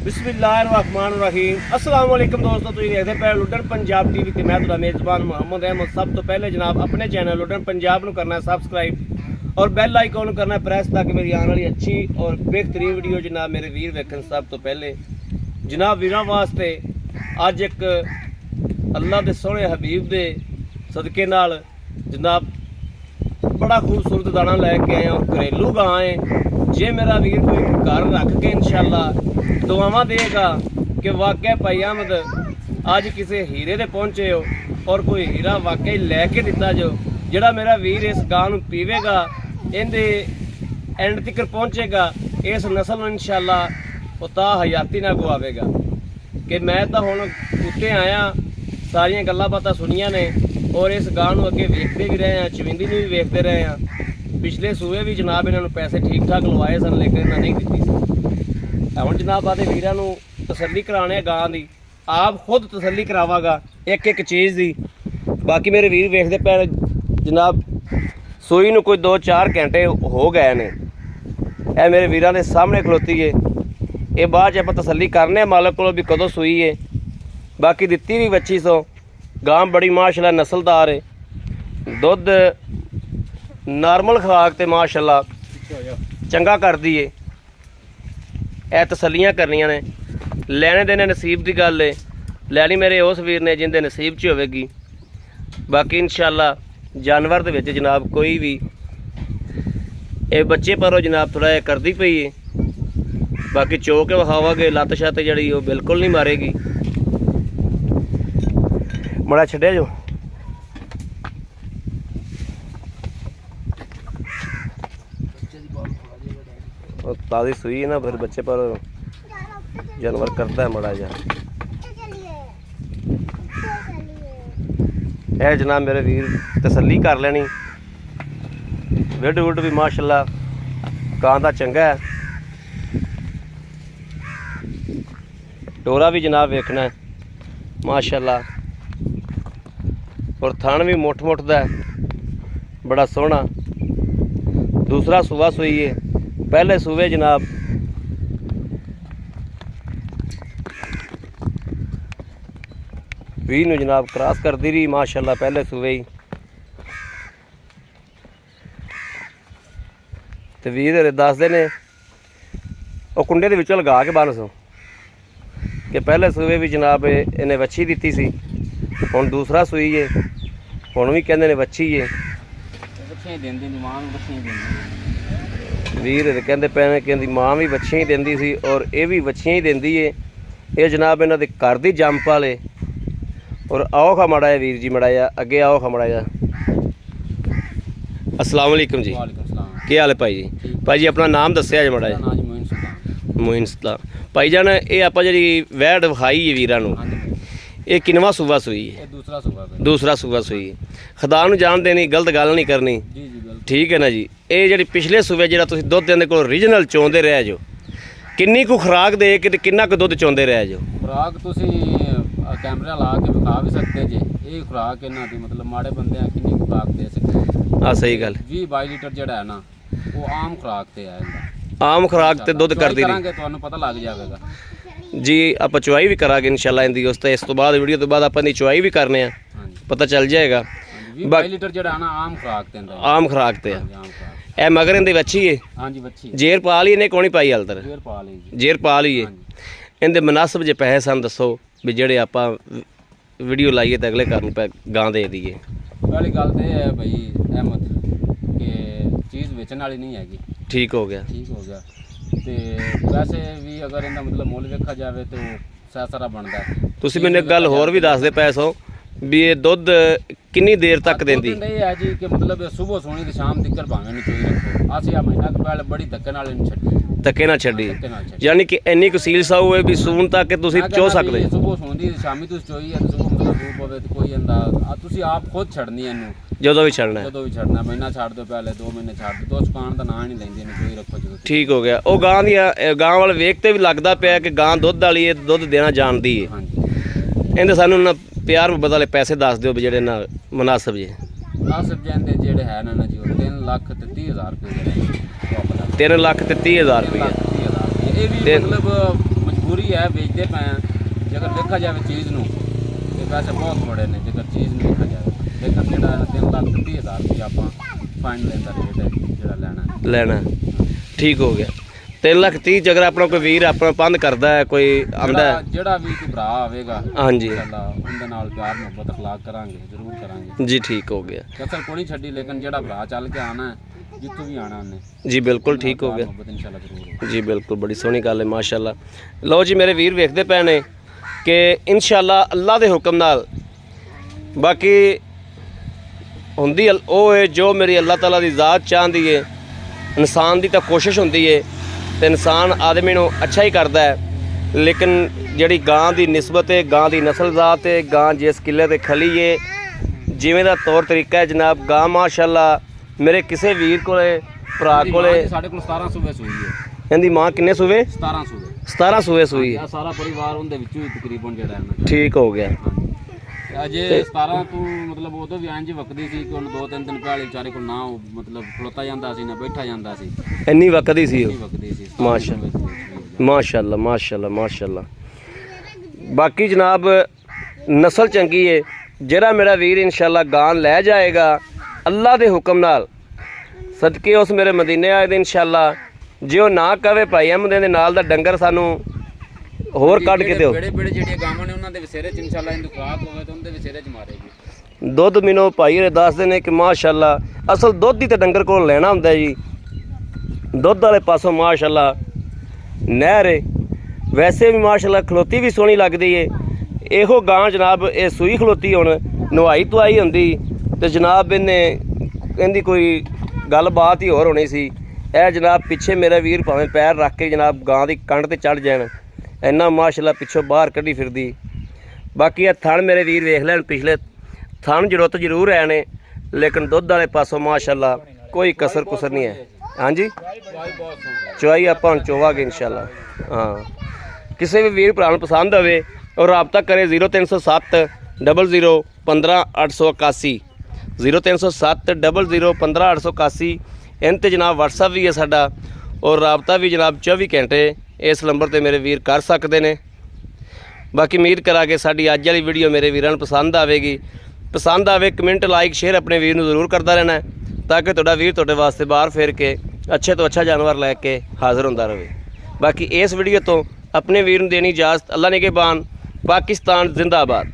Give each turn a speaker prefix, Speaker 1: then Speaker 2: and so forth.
Speaker 1: बिस्मिल्लाहिर्रहमानिर्रहीम अस्सलाम वालेकुम दोस्तों, तुम देखते पे लुडन पंजाब टीवी ते मैं तुहाडा मेज़बान मोहम्मद अहमद। सब तो पहले जनाब अपने चैनल लुडन पंजाब नूं करना है सब्सक्राइब और बैल आइकॉन करना है प्रेस ताकि मेरी आने वाली अच्छी और बेहतरीन वीडियो जनाब मेरे वीर वेखन। सब तो पहले जनाब वीरां वास्ते अज एक अल्लाह के सोहने हबीब दे सदके नाल जनाब बड़ा खूबसूरत दाना लैके आए और घरेलू गां है। जे मेरा वीर कोई घर रख के इंशाअल्लाह दुआवां देगा कि वाकई भाई अहमद अज किसी हीरे दे पहुंचे हो और कोई हीरा वाकई लैके दिता जो जिहड़ा मेरा वीर इस गां नूं पीवेगा इहदे एंड तक पहुंचेगा, इस नस्ल नूं इंशाअल्लाह उता हयाती ना गवावेगा। कि मैं तो हुण उत्ते आया सारियां गल्लां बातां सुनियां ने और इस गां नूं अगे वेखदे भी रहे हैं, चविंदी नूं भी वेखदे रहे हैं। पिछले सूबे भी जनाब इन्हां नूं पैसे ठीक ठाक लवाए सन लेकिन इन्हां नहीं दित्ती सी। हुण जनाब आदे वीरां नूं तसल्ली कराने गां दी, आप खुद तसल्ली करावागा एक एक चीज़ दी। बाकी मेरे वीर वेखदे पे जनाब सूई नूं कोई 2-4 घंटे हो गए ने, ए मेरे वीरां दे सामने खलोती है। ये बाद च आपां तसल्ली करने मालक कोलों भी कदों सूई है। बाकी दित्ती भी 2500 गां बड़ी माशाल्लाह नस्लदार है, दुध नॉर्मल खुराक ते माशाल्लाह चंगा करदी है। ए तसल्लियां करनियां ने, लैने देने नसीब की गल है। लैनी मेरे उस वीर ने जिंदे नसीब च होवेगी। बाकी इंशाअल्लाह जानवर दे विच जनाब कोई भी ये बच्चे पर जनाब थोड़ा जिहा करदी पई है। बाकी चो के विखावांगे, लत्त छत्त जिहड़ी वो बिल्कुल नहीं मारेगी। बड़ा छड्डिया जो ताज़ी सुई है ना, फिर बच्चे पर जानवर करता है बड़ा जा। है जनाब मेरे वीर तसल्ली कर लेनी। विड वुड भी माशाल्लाह गां दा चंगा है। डोरा भी जनाब वेखना है माशाल्लाह और थान भी मुठ मुठ दा बड़ा सोहना। दूसरा सूबा सुई है, पहले सूबे जनाब भी नूं जनाब क्रॉस करती रही माशाल्लाह पहले सूबे ही। तो वीर दसदे ने वो कुंडे दे विचों लगा के बन सो कि पहले सूबे भी जनाब इन्हें वच्छी दी सी, हुण दूसरा सुई है, हुण भी कहंदे ने वच्छी है। वीर कहते पे ने कहती माँ भी बच्चियां ही देंदी सी और ये भी बच्चियां ही देंदी है। ये जनाब इन्हां दे घर दी जंप वाले। और आओ खा माड़ा वीर जी, माड़ा जा अगे आओ खा माड़ा जा। अस्सलाम वालेकुम जी, क्या हाल है भाई जी? भाई जी अपना नाम दस्सिया जी माड़ा जा। मोइन सुल्तान भाई जान, ये आप जी वैड़ विखाई है वीरां नूं, ये किनवा सूबा सुई है? दूसरा सूबा सुई है। खुदा नूं जान देनी, गलत गल नहीं करनी, ठीक है ना जी। ये जी पिछले सूबे जो तुम दुध इहदे कोल ओरिजिनल चोंदे रहे जो, किन्नी कु खुराक दे के किन्ना कु दुध चोंदे रहे जो?
Speaker 2: खुराक तुसीं कैमरा ला के विखा भी सकते जे। ये खुराक इन्हां दी मतलब माड़े बंदे किन्नी खुराक दे सकते।
Speaker 1: हाँ सही गल।
Speaker 2: 20-22 लीटर जिहड़ा है ना वो आम खुराक ते है इहदा।
Speaker 1: आम खुराक ते दुध करदी रही
Speaker 2: तुहानूं पता लग जाएगा
Speaker 1: जी। आप चुवाई भी करांगे इंशाल्लाह इंदी। इस तो बाद वीडियो तो बाद आप इंदी चुवाई भी करने हैं, पता चल जाएगा।
Speaker 2: 20 लीटर जिहड़ा ना आम खुराक ते है।
Speaker 1: आम खुराक ते है। ए मगर इंदी वच्छी है?
Speaker 2: हां जी वच्छी।
Speaker 1: जेर पा ली ने कोनी पाई हाल तक?
Speaker 2: जेर पा ली जी।
Speaker 1: जेर पा ली है। इंदे मुनासिब जे पैसे सन दसो भी जेड़े आपां वीडियो लाइए तो अगले घर नूं गां दे दईए।
Speaker 2: पहली गल तो है भाई अहमद कि चीज़ बेचने वाली नहीं हैगी।
Speaker 1: ठीक हो गया,
Speaker 2: ठीक हो गया। तो वैसे भी अगर इनका मतलब मुल वेखा जाए तो सारा बनता है।
Speaker 1: तुसीं मैनूं एक गल होर भी दस दे पए सो भी ये दुध किन्नी देर तक देंदी?
Speaker 2: ये है जी कि मतलब सुबह सोनी तो शाम तक भावें नहीं चोई रखो। असीं आ महीना तो पहले बड़ी धक्के नाल छड्डी,
Speaker 1: धक्के ना छड्डी, यानी कि इन्नी कुछ सील साऊ है भी सून तक तुसीं चो सकदे?
Speaker 2: सुबह सोंदी शामी तुसीं चोई है, सुबह मतलब धूप होवे तो कोई अंदा तुसीं आप खुद छड्डनी है इनू
Speaker 1: ਜਦੋਂ ਵੀ ਛੱਡਣਾ,
Speaker 2: ਜਦੋਂ ਵੀ ਛੱਡਣਾ। ਮਹੀਨਾ ਛੱਡ ਦਿਓ ਪਹਿਲੇ, 2 ਮਹੀਨੇ ਛੱਡ ਦਿਓ। ਦੋ ਚੁਕਾਣ ਦਾ ਨਾਂ ਨਹੀਂ ਲੈਂਦੇ ਨੇ, ਕੋਈ ਰੱਖੋ ਜਦੋਂ।
Speaker 1: ਠੀਕ ਹੋ ਗਿਆ। ਉਹ ਗਾਂ ਦੀਆਂ ਗਾਂ ਵਾਲ ਵੇਖ ਤੇ ਵੀ ਲੱਗਦਾ ਪਿਆ ਕਿ ਗਾਂ ਦੁੱਧ ਵਾਲੀ ਹੈ, ਦੁੱਧ ਦੇਣਾ ਜਾਣਦੀ ਹੈ।
Speaker 2: ਹਾਂਜੀ
Speaker 1: ਇਹਦੇ ਸਾਨੂੰ ਨਾ ਪਿਆਰ ਮੁਹੱਬਤ ਵਾਲੇ ਪੈਸੇ ਦੱਸ ਦਿਓ ਵੀ ਜਿਹੜੇ ਨਾ ਮੁਨਾਸਬ ਜੇ।
Speaker 2: ਮੁਨਾਸਬ ਜਾਂਦੇ ਜਿਹੜੇ ਹੈ ਨਾ ਜੀ ਉਹ 3,30,000 ਰੁਪਏ ਦੇ
Speaker 1: 3,30,000 ਰੁਪਏ।
Speaker 2: ਇਹ ਵੀ ਮਤਲਬ ਮਜਬੂਰੀ ਹੈ, ਵੇਚਦੇ ਪਏ ਹਾਂ। ਜੇਕਰ ਦੇਖਿਆ ਜਾਵੇ ਚੀਜ਼ ਨੂੰ ਤੇ ਪੈਸੇ ਬਹੁਤ ਬੜੇ ਨੇ ਜੇਕਰ ਚੀਜ਼ ਨੂੰ ਦੇਖਿਆ ਜਾਵੇ। ਲੇਕਿਨ ਜਿਹੜਾ 3,30,000 ਰੁਪਏ ਆਪਾਂ ਫਾਈਨ ਲੈਂਦਾ ਰੇਟ ਹੈ ਜਿਹੜਾ ਲੈਣਾ
Speaker 1: ਠੀਕ ਹੋ ਗਿਆ। 3,30,000 ਜੇਕਰ ਆਪਣਾ ਕੋਈ ਵੀਰ ਆਪਣਾ ਪੰਧ ਕਰਦਾ ਹੈ, ਕੋਈ ਆਂਦਾ
Speaker 2: ਜਿਹੜਾ ਵੀ ਕੋਈ ਭਰਾ ਆਵੇਗਾ
Speaker 1: ਹਾਂਜੀ
Speaker 2: ਇਨਸ਼ਾਅੱਲਾ ਉਹਦੇ ਨਾਲ ਪਿਆਰ ਮੁਹੱਬਤ ਅਖਲਾਕ ਕਰਾਂਗੇ, ਜ਼ਰੂਰ ਕਰਾਂਗੇ
Speaker 1: ਜੀ। ਠੀਕ ਹੋ ਗਿਆ।
Speaker 2: ਕਸਰ ਕੋਈ ਨਹੀਂ ਛੱਡੀ, ਲੇਕਿਨ ਜਿਹੜਾ ਭਰਾ ਚੱਲ ਕੇ ਆਣਾ ਹੈ ਜਿੱਥੋਂ ਵੀ ਆਣਾ ਉਹਨੇ
Speaker 1: ਜੀ ਬਿਲਕੁਲ ਠੀਕ ਹੋ ਗਿਆ
Speaker 2: ਮੁਹੱਬਤ ਇਨਸ਼ਾਅੱਲਾ ਜ਼ਰੂਰ
Speaker 1: ਜੀ, ਬਿਲਕੁਲ ਬੜੀ ਸੋਹਣੀ ਗੱਲ ਹੈ ਮਾਸ਼ਾਅੱਲਾ। ਲਓ ਜੀ ਮੇਰੇ ਵੀਰ ਵੇਖਦੇ ਪਏ ਨੇ ਕਿ ਇਨਸ਼ਾਅੱਲਾ ਅੱਲਾ ਦੇ ਹੁਕਮ ਨਾਲ ਬਾਕੀ ਹੁੰਦੀ ਉਹ ਹੈ ਜੋ ਮੇਰੀ ਅੱਲਾਹ ਤਾਲਾ ਦੀ ਜ਼ਾਤ ਚਾਹੁੰਦੀ ਹੈ। ਇਨਸਾਨ ਦੀ ਤਾਂ ਕੋਸ਼ਿਸ਼ ਹੁੰਦੀ ਹੈ ਤੇ ਇਨਸਾਨ ਆਦਮੀ ਨੂੰ ਅੱਛਾ ਹੀ ਕਰਦਾ ਹੈ, ਲੇਕਿਨ ਜਿਹੜੀ ਗਾਂ ਦੀ ਨਿਸਬਤ ਹੈ, ਗਾਂ ਦੀ ਨਸਲ ਜ਼ਾਤ ਹੈ, ਗਾਂ ਜਿਸ ਕਿਲੇ ਤੇ ਖਲੀ ਹੈ, ਜਿਵੇਂ ਦਾ ਤੌਰ ਤਰੀਕਾ ਹੈ ਜਨਾਬ, ਗਾਂ ਮਾਸ਼ਾਅੱਲਾ ਮੇਰੇ ਕਿਸੇ ਵੀਰ ਕੋਲੇ ਭਰਾ ਕੋਲੇ
Speaker 2: ਸਾਡੇ ਕੋਲ 17 ਸੂਬੇ ਸੂਈ ਹੈ।
Speaker 1: ਇਹਦੀ ਮਾਂ ਕਿੰਨੇ ਸੂਵੇ?
Speaker 2: 17 ਸੂਬੇ
Speaker 1: 17 ਸੂਏ ਸੂਈ ਹੈ।
Speaker 2: ਆ ਸਾਰਾ ਪਰਿਵਾਰ ਉਹਦੇ ਵਿੱਚੋਂ ਹੀ ਤਕਰੀਬਨ ਜਿਹੜਾ ਹੈ
Speaker 1: ਠੀਕ ਹੋ ਗਿਆ।
Speaker 2: ਅਜੇ 17 ਤੋਂ ਮਤਲਬ ਉਦੋਂ ਵੀ ਇੰਜ ਵਕਦੀ ਸੀ ਕਿ ਉਹਨੂੰ 2-3 ਦਿਨ ਪਹਿਲੇ ਵਿਚਾਰੇ ਕੋਲ ਨਾ ਮਤਲਬ ਖਲੋਤਾ ਜਾਂਦਾ ਸੀ ਨਾ ਬੈਠਾ ਜਾਂਦਾ ਸੀ,
Speaker 1: ਇੰਨੀ ਵਕਦੀ ਸੀ ਉਹ।
Speaker 2: ਵਕਦੀ ਸੀ
Speaker 1: ਮਾਸ਼ਾਅੱਲਾ ਮਾਸ਼ਾਅੱਲਾ ਮਾਸ਼ਾਅੱਲਾ। ਬਾਕੀ ਜਨਾਬ ਨਸਲ ਚੰਗੀ ਹੈ। ਜਿਹੜਾ ਮੇਰਾ ਵੀਰ ਇਨਸ਼ਾਅੱਲਾ ਗਾਂ ਲੈ ਜਾਏਗਾ ਅੱਲਾ ਦੇ ਹੁਕਮ ਨਾਲ ਸਦਕੇ ਉਸ ਮੇਰੇ ਮਦੀਨੇ ਆਏ ਦੇ ਇਨਸ਼ਾਅੱਲਾ, ਜੇ ਉਹ ਨਾ ਕਵੇ ਭਾਈ ਅਹਿਮਦ ਦੇ ਨਾਲ ਦਾ ਡੰਗਰ ਸਾਨੂੰ ਹੋਰ ਕੱਢ ਕੇ ਦਿਓ,
Speaker 2: ਬੜੇ ਜਿਹੜੀਆਂ ਗਾਵਾਂ ਨੇ ਉਹਨਾਂ ਦੇ ਵਿਸੇਰੇ ਚ ਇਨਸ਼ਾਅੱਲਾ ਇਹਨੂੰ ਖੁਰਾਕ ਹੋਵੇ ਤਾਂ ਉਹਦੇ ਵਿਸੇਰੇ ਚ ਮਾਰੇਗੀ।
Speaker 1: ਦੁੱਧ ਮੈਨੂੰ ਭਾਈ ਇਹ ਦੱਸਦੇ ਨੇ ਕਿ ਮਾਸ਼ਾਅੱਲਾ ਅਸਲ ਦੁੱਧ ਹੀ ਤੇ ਡੰਗਰ ਕੋਲ ਲੈਣਾ ਹੁੰਦਾ ਜੀ। ਦੁੱਧ ਵਾਲੇ ਪਾਸੋਂ ਮਾਸ਼ਾਅੱਲਾ ਨਹਿਰ ਹੈ, ਵੈਸੇ ਵੀ ਮਾਸ਼ਾਅੱਲਾ ਖਲੋਤੀ ਵੀ ਸੋਹਣੀ ਲੱਗਦੀ ਏ। ਇਹੋ ਗਾਂ ਜਨਾਬ ਇਹ ਸੂਈ ਖਲੋਤੀ ਹੁਣ ਨਵਾਈ ਧਵਾਈ ਹੁੰਦੀ ਤੇ ਜਨਾਬ ਇਹਦੀ ਕੋਈ ਗੱਲਬਾਤ ਹੀ ਹੋਰ ਹੋਣੀ ਸੀ। ਇਹ ਜਨਾਬ ਪਿੱਛੇ ਮੇਰਾ ਵੀਰ ਭਾਵੇਂ ਪੈਰ ਰੱਖ ਕੇ ਜਨਾਬ ਗਾਂ ਦੀ ਕੰਡ ਤੇ ਚੜ ਜਾਣ, ਇੰਨਾ ਮਾਸ਼ਾਅੱਲਾ ਪਿੱਛੋਂ ਬਾਹਰ ਕੱਢੀ ਫਿਰਦੀ। ਬਾਕੀ ਇਹ ਥਣ ਮੇਰੇ ਵੀਰ ਵੇਖ ਲੈਣ, ਪਿਛਲੇ ਥਣ ਜ਼ਰੂਰਤ ਜ਼ਰੂਰ ਹੈ ਨੇ, ਲੇਕਿਨ ਦੁੱਧ ਵਾਲੇ ਪਾਸੋਂ ਮਾਸ਼ਾਅੱਲਾ ਕੋਈ ਕਸਰ ਕੁਸਰ ਨਹੀਂ ਹੈ। ਹਾਂਜੀ ਚਵਾਈ ਆਪਾਂ ਹੁਣ ਚੋਵਾਂਗੇ ਇਨਸ਼ਾਅੱਲਾ। ਹਾਂ ਕਿਸੇ ਵੀ ਵੀਰ ਭਰਾ ਨੂੰ ਪਸੰਦ ਹੋਵੇ ਔਰ ਰਾਬਤਾ ਕਰੇ 0307 00 15 881 0307 00 15 881। ਇਹਨਾਂ 'ਤੇ ਜਨਾਬ ਵਟਸਐਪ ਵੀ ਹੈ ਸਾਡਾ ਔਰ ਰਾਬਤਾ ਵੀ ਜਨਾਬ 24 ਘੰਟੇ ਇਸ ਨੰਬਰ ਤੇ ਮੇਰੇ ਵੀਰ ਕਰ ਸਕਦੇ ਨੇ। ਬਾਕੀ ਉਮੀਦ ਕਰਾਂਗੇ ਸਾਡੀ ਅੱਜ ਵਾਲੀ ਵੀਡੀਓ ਮੇਰੇ ਵੀਰਾਂ ਨੂੰ ਪਸੰਦ ਆਵੇਗੀ। ਪਸੰਦ ਆਵੇ ਕਮੈਂਟ ਲਾਈਕ ਸ਼ੇਅਰ ਆਪਣੇ ਵੀਰ ਨੂੰ ਜ਼ਰੂਰ ਕਰਦਾ ਰਹਿਣਾ ਤਾਂ ਕਿ ਤੁਹਾਡਾ ਵੀਰ ਤੁਹਾਡੇ ਵਾਸਤੇ ਬਾਹਰ ਫੇਰ ਕੇ ਅੱਛੇ ਤੋਂ ਅੱਛਾ ਜਾਨਵਰ ਲੈ ਕੇ ਹਾਜ਼ਰ ਹੁੰਦਾ ਰਹੇ। ਬਾਕੀ ਇਸ ਵੀਡੀਓ ਤੋਂ ਆਪਣੇ ਵੀਰ ਨੂੰ ਦੇਣੀ ਇਜਾਜ਼ਤ। ਅੱਲਾ ਨਿਗਹਿਬਾਨ। ਪਾਕਿਸਤਾਨ ਜ਼ਿੰਦਾਬਾਦ।